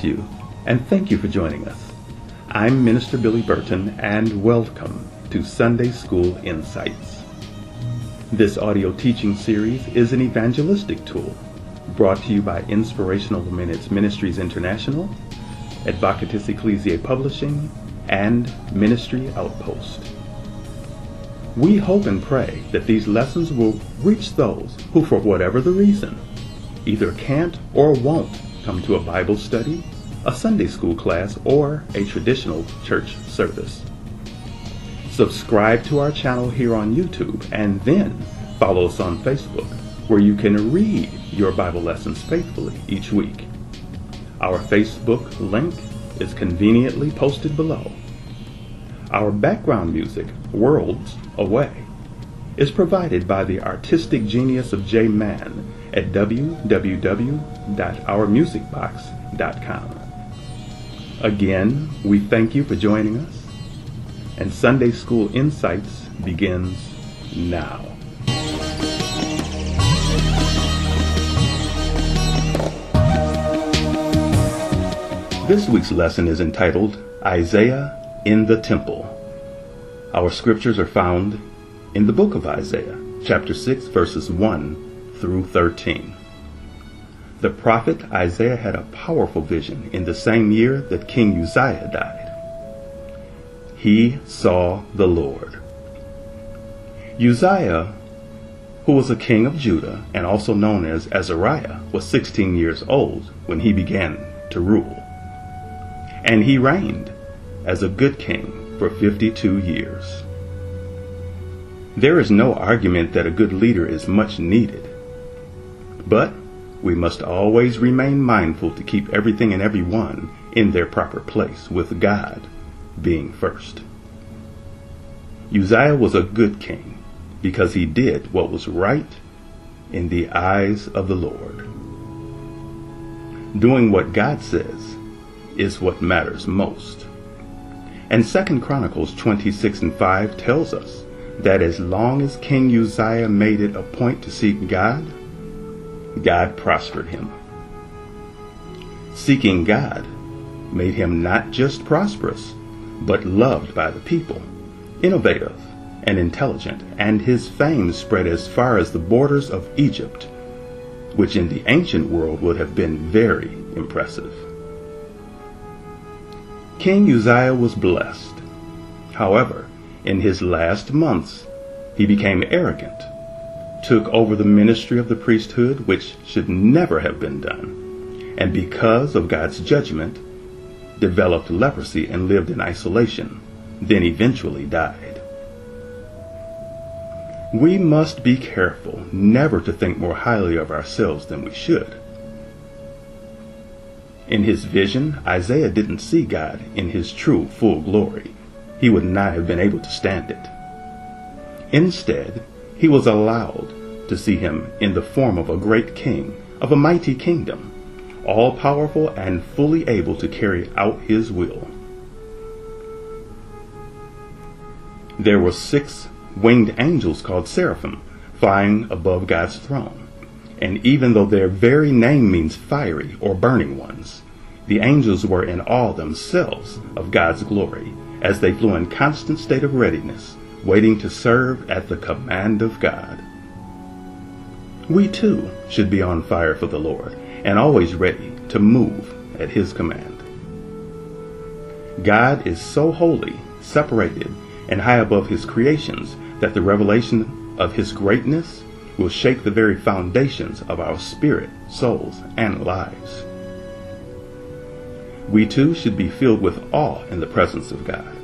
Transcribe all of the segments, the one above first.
bless you, and thank you for joining us. I'm Minister Billy Burton, and welcome to Sunday School Insights. This audio teaching series is an evangelistic tool brought to you by Inspirational Minutes Ministries International, Advocatus Ecclesiae Publishing, and Ministry Outpost. We hope and pray that these lessons will reach those who, for whatever the reason, either can't or won't come to a Bible study, a Sunday school class, or a traditional church service. Subscribe to our channel here on YouTube, and then follow us on Facebook, where you can read your Bible lessons faithfully each week. Our Facebook link is conveniently posted below. Our background music, Worlds Away, is provided by the artistic genius of J Man at www.ourmusicbox.com. Again, we thank you for joining us, and Sunday School Insights begins now. This week's lesson is entitled Isaiah in the Temple. Our scriptures are found in the book of Isaiah, chapter 6, verses 1 through 13. The prophet Isaiah had a powerful vision in the same year that King Uzziah died. He saw the Lord. Uzziah, who was a king of Judah and also known as Azariah, was 16 years old when he began to rule. And he reigned as a good king for 52 years. There is no argument that a good leader is much needed, but we must always remain mindful to keep everything and everyone in their proper place, with God being first. Uzziah was a good king because he did what was right in the eyes of the Lord. Doing what God says is what matters most. And 2 Chronicles 26:5 tells us that as long as King Uzziah made it a point to seek God, God prospered him. Seeking God made him not just prosperous, but loved by the people, innovative and intelligent, and his fame spread as far as the borders of Egypt, which in the ancient world would have been very impressive. King Uzziah was blessed. However, in his last months, he became arrogant, took over the ministry of the priesthood, which should never have been done, and because of God's judgment, developed leprosy and lived in isolation, then eventually died. We must be careful never to think more highly of ourselves than we should. In his vision, Isaiah didn't see God in his true, full glory. He would not have been able to stand it. Instead, he was allowed to see him in the form of a great king of a mighty kingdom, all-powerful and fully able to carry out his will. There were 6 winged angels called seraphim flying above God's throne. And even though their very name means fiery or burning ones, the angels were in awe themselves of God's glory as they flew in constant state of readiness, waiting to serve at the command of God. We too should be on fire for the Lord and always ready to move at his command. God is so holy, separated, and high above his creations that the revelation of his greatness will shake the very foundations of our spirit, souls, and lives. We too should be filled with awe in the presence of God.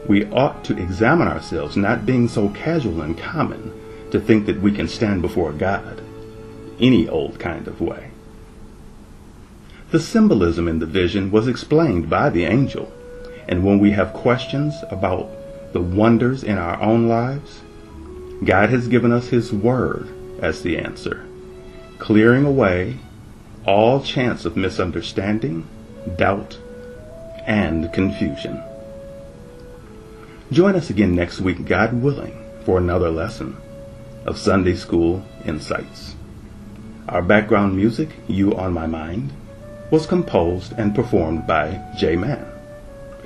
We ought to examine ourselves, not being so casual and common to think that we can stand before God any old kind of way. The symbolism in the vision was explained by the angel, and when we have questions about the wonders in our own lives, God has given us his word as the answer, clearing away all chance of misunderstanding, doubt, and confusion. Join us again next week, God willing, for another lesson of Sunday School Insights. Our background music, You on My Mind, was composed and performed by J Man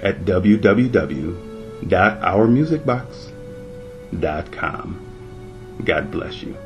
at www.ourmusicbox.com. God bless you.